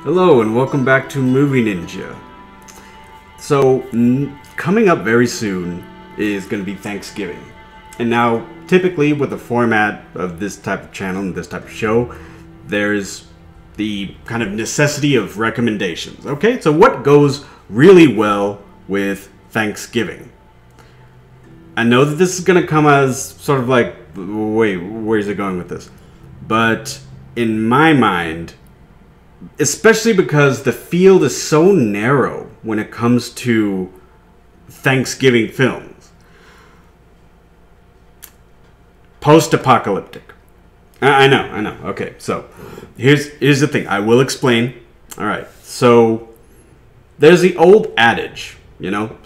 Hello and welcome back to Movie Ninja. So, coming up very soon is going to be Thanksgiving. And now, typically with the format of this type of channel and this type of show, there's the kind of necessity of recommendations. Okay, so what goes really well with Thanksgiving? I know that this is going to come as sort of like, wait, where's it going with this? But in my mind, especially because the field is so narrow when it comes to Thanksgiving films. Post-apocalyptic. I know. Okay, so here's the thing. I will explain. All right, so there's the old adage, you know,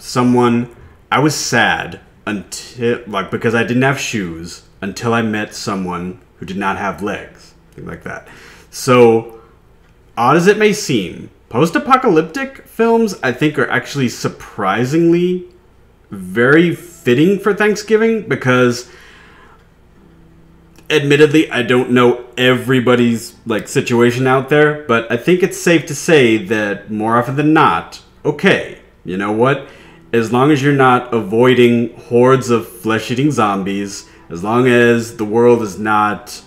I was sad until, because I didn't have shoes until I met someone who did not have legs. Things like that. So, odd as it may seem, post-apocalyptic films, I think, are actually surprisingly very fitting for Thanksgiving because, admittedly, I don't know everybody's situation out there, but I think it's safe to say that more often than not, okay, you know what? As long as you're not avoiding hordes of flesh-eating zombies, as long as the world is not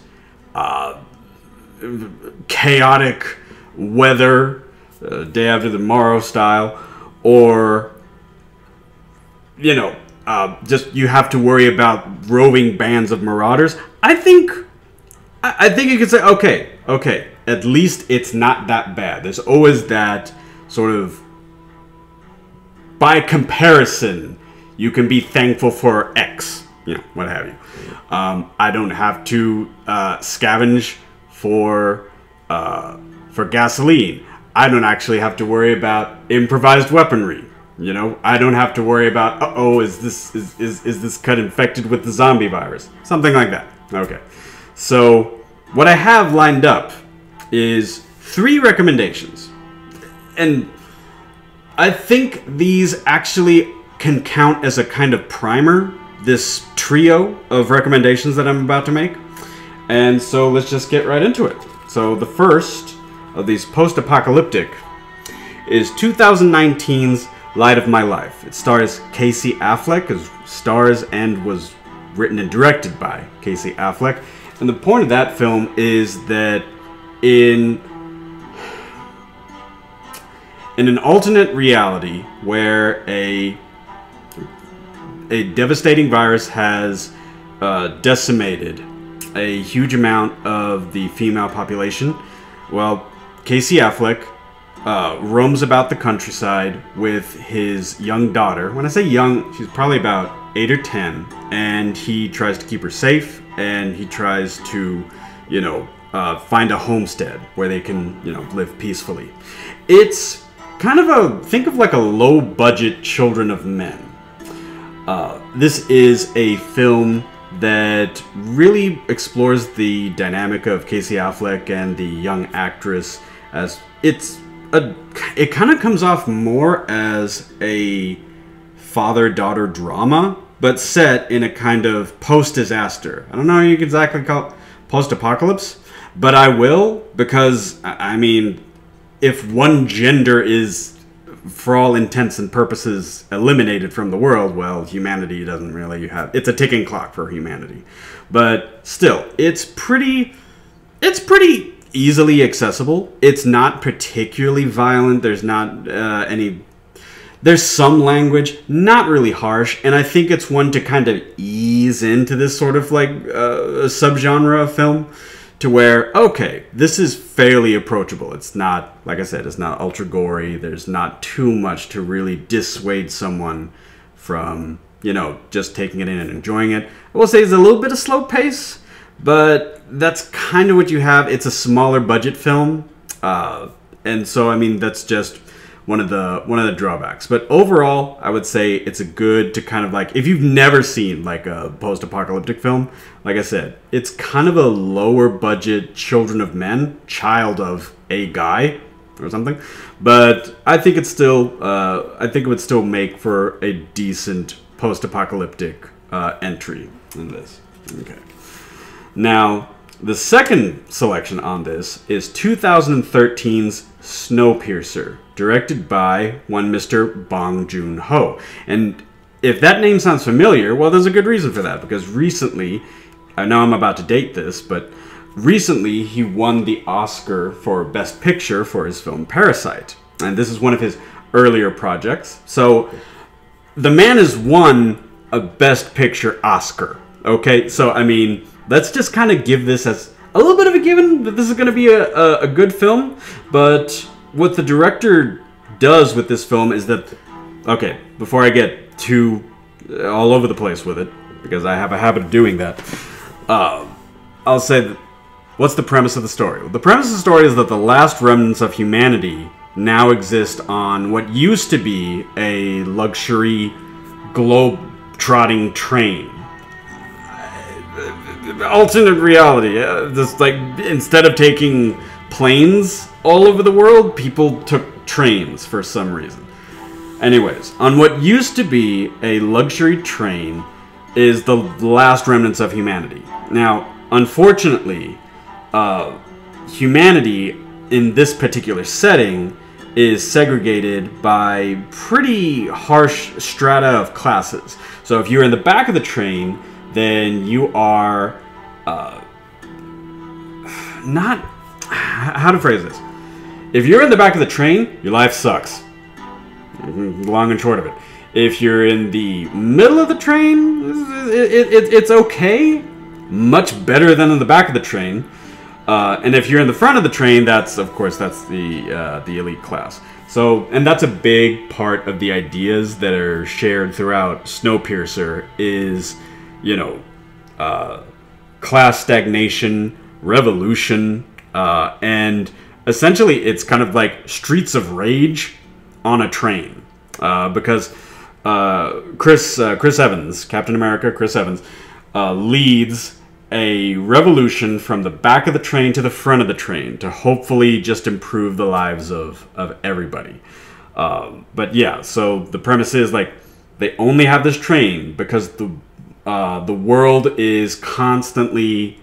chaotic weather, day after tomorrow style, or, you know, just you have to worry about roving bands of marauders. I think you could say, okay, at least it's not that bad. There's always that sort of, by comparison, you can be thankful for X, you know, what have you. I don't have to scavenge for gasoline. I don't actually have to worry about improvised weaponry. You know, I don't have to worry about, is this cut infected with the zombie virus? Something like that. Okay. So, what I have lined up is 3 recommendations. And I think these actually can count as a kind of primer, this trio of recommendations that I'm about to make. And so let's just get right into it. So the first of these post-apocalyptic is 2019's Light of My Life. It stars Casey Affleck, and was written and directed by Casey Affleck. And the point of that film is that in an alternate reality where a devastating virus has decimated a huge amount of the female population, well, Casey Affleck roams about the countryside with his young daughter. When I say young, she's probably about 8 or 10, and he tries to keep her safe, and he tries to, you know, find a homestead where they can, you know, live peacefully. It's kind of think of like a low-budget Children of Men. This is a film that really explores the dynamic of Casey Affleck and the young actress, as it kind of comes off more as a father-daughter drama, but set in a kind of post-disaster. I don't know how you can exactly call it post-apocalypse, but I will, because, I mean, if one gender is, for all intents and purposes, eliminated from the world, well, humanity doesn't really have... It's a ticking clock for humanity. But still, it's pretty easily accessible. It's not particularly violent. There's not There's some language, not really harsh, and I think it's one to kind of ease into this sort of subgenre of film, to where, okay, this is fairly approachable. It's not, like I said, it's not ultra gory. There's not too much to really dissuade someone from, you know, just taking it in and enjoying it. I will say it's a little bit of slow pace, but that's kind of what you have. It's a smaller budget film, and so, I mean, that's just one of the drawbacks. But overall, I would say it's a good to kind of if you've never seen a post-apocalyptic film, like I said, it's kind of a lower budget Children of Men, child of a guy or something. But I think it's still, I think it would still make for a decent post-apocalyptic entry in this. Okay. Now, The second selection on this is 2013's Snowpiercer, directed by one Mr. Bong Joon-ho. And if that name sounds familiar, well, there's a good reason for that, because recently, I know I'm about to date this, but recently he won the Oscar for Best Picture for his film Parasite. And this is one of his earlier projects. So the man has won a Best Picture Oscar. Okay, so I mean, let's just kind of give this as a little bit of a given that this is going to be a good film. But what the director does with this film is that, okay, before I get too all over the place with it, because I have a habit of doing that, I'll say that, what's the premise of the story? Well, the premise of the story is that the last remnants of humanity now exist on what used to be a luxury globe-trotting train. Alternate reality. Just like, instead of taking planes all over the world, people took trains for some reason. Anyways, on what used to be a luxury train is the last remnants of humanity. Now, unfortunately, humanity in this particular setting is segregated by pretty harsh strata of classes. So if you're in the back of the train, then you are not... How to phrase this? If you're in the back of the train, your life sucks. Long and short of it. If you're in the middle of the train, it's okay. Much better than in the back of the train. And if you're in the front of the train, that's the elite class. So, and that's a big part of the ideas that are shared throughout Snowpiercer is, you know, class stagnation, revolution, and essentially it's kind of like Streets of Rage on a train. Because Chris Evans, Captain America, Chris Evans, leads a revolution from the back of the train to the front of the train to hopefully just improve the lives of everybody. But yeah, so the premise is like they only have this train because the world is constantly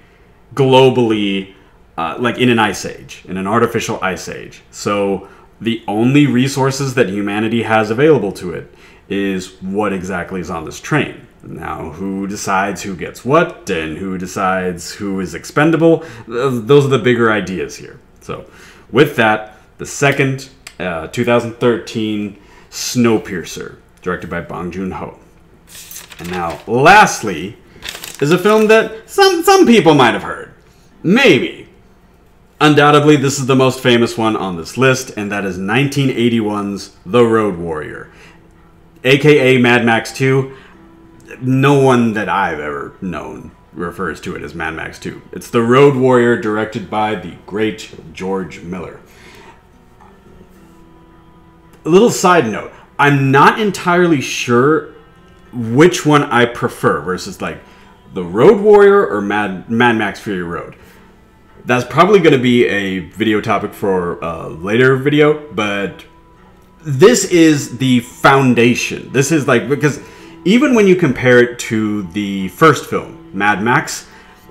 globally like in an ice age, in an artificial ice age. So the only resources that humanity has available to it is what exactly is on this train. Now, who decides who gets what and who decides who is expendable? Those are the bigger ideas here. So, with that, the second 2013 Snowpiercer, directed by Bong Joon-ho. And now, lastly, is a film that some people might have heard. Maybe. Undoubtedly, this is the most famous one on this list, and that is 1981's The Road Warrior, aka Mad Max 2. No one that I've ever known refers to it as Mad Max 2. It's The Road Warrior, directed by the great George Miller. A little side note, I'm not entirely sure which one I prefer versus like The Road Warrior or Mad Max Fury Road. That's probably going to be a video topic for a later video, but this is the foundation. This is like, because even when you compare it to the first film, Mad Max,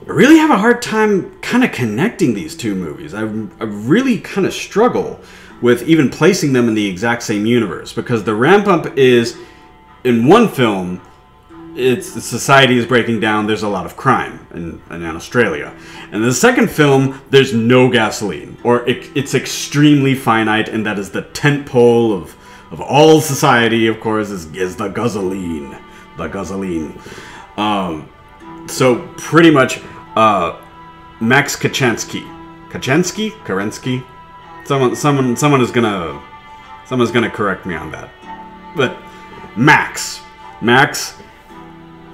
I really have a hard time kind of connecting these two movies. I really kind of struggle with even placing them in the exact same universe, because the ramp up is, in one film, it's society is breaking down, there's a lot of crime in Australia. And in the second film, there's no gasoline, or it's extremely finite, and that is the tent pole of all society, of course, is the gasoline. The gasoline. So pretty much, Max Kerensky. Someone's gonna correct me on that. But Max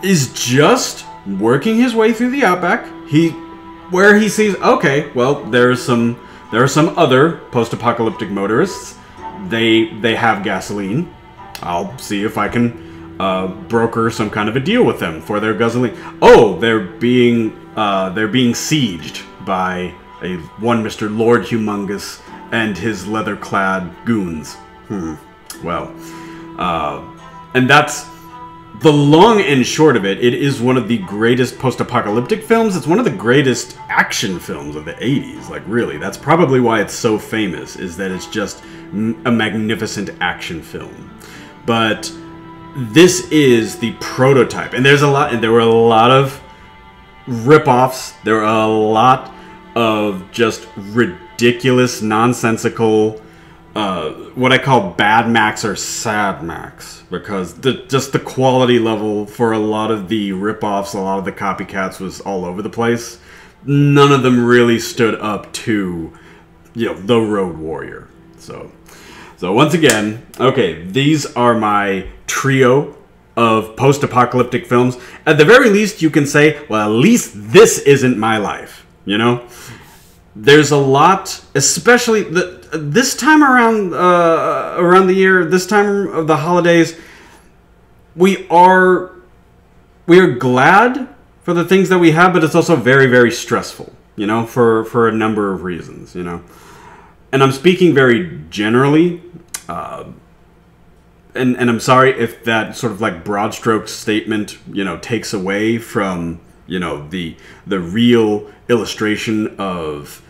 is just working his way through the outback. Where he sees, okay, well, there are some other post-apocalyptic motorists. They have gasoline. I'll see if I can broker some kind of a deal with them for their gasoline. Oh, they're being sieged by one Mr. Lord Humongous and his leather-clad goons. Well, and that's the long and short of it, it is one of the greatest post-apocalyptic films. It's one of the greatest action films of the 80s. Like, really, that's probably why it's so famous, is that it's just a magnificent action film. But this is the prototype, and there were a lot of rip-offs. There were a lot of just ridiculous, nonsensical, what I call bad Max or sad Max, because just the quality level for a lot of the rip-offs, a lot of the copycats was all over the place. None of them really stood up to, the Road Warrior. So once again, okay, these are my trio of post-apocalyptic films. At the very least, you can say, well, at least this isn't my life, There's a lot, especially this time around the year, this time of the holidays, we are glad for the things that we have, but it's also very, very stressful, for a number of reasons, And I'm speaking very generally, and I'm sorry if that sort of like broad stroke statement, takes away from, the real illustration of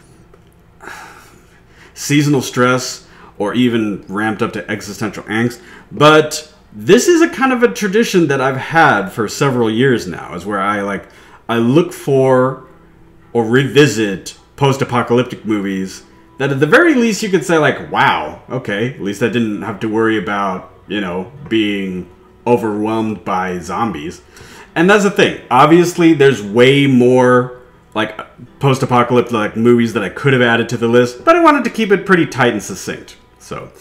seasonal stress or even ramped up to existential angst. But this is a kind of a tradition that I've had for several years now, is where I look for or revisit post-apocalyptic movies that at the very least you could say like, wow, okay, at least I didn't have to worry about, being overwhelmed by zombies. And that's the thing. Obviously, there's way more like post-apocalyptic like movies that I could have added to the list, but I wanted to keep it pretty tight and succinct. So,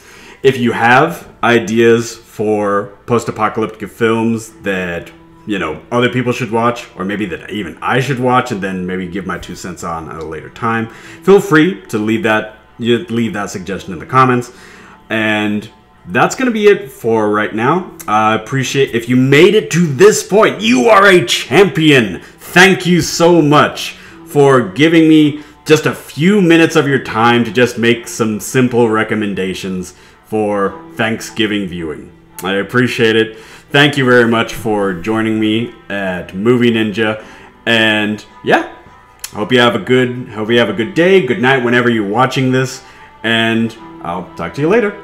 if you have ideas for post-apocalyptic films that, other people should watch, or maybe that even I should watch and then maybe give my 2 cents on at a later time, feel free to leave that suggestion in the comments. And that's going to be it for right now. I appreciate if you made it to this point. You are a champion. Thank you so much for giving me just a few minutes of your time to just make some simple recommendations for Thanksgiving viewing. I appreciate it. Thank you very much for joining me at Movie Ninja. And yeah, hope you have a good day, good night whenever you're watching this, and I'll talk to you later.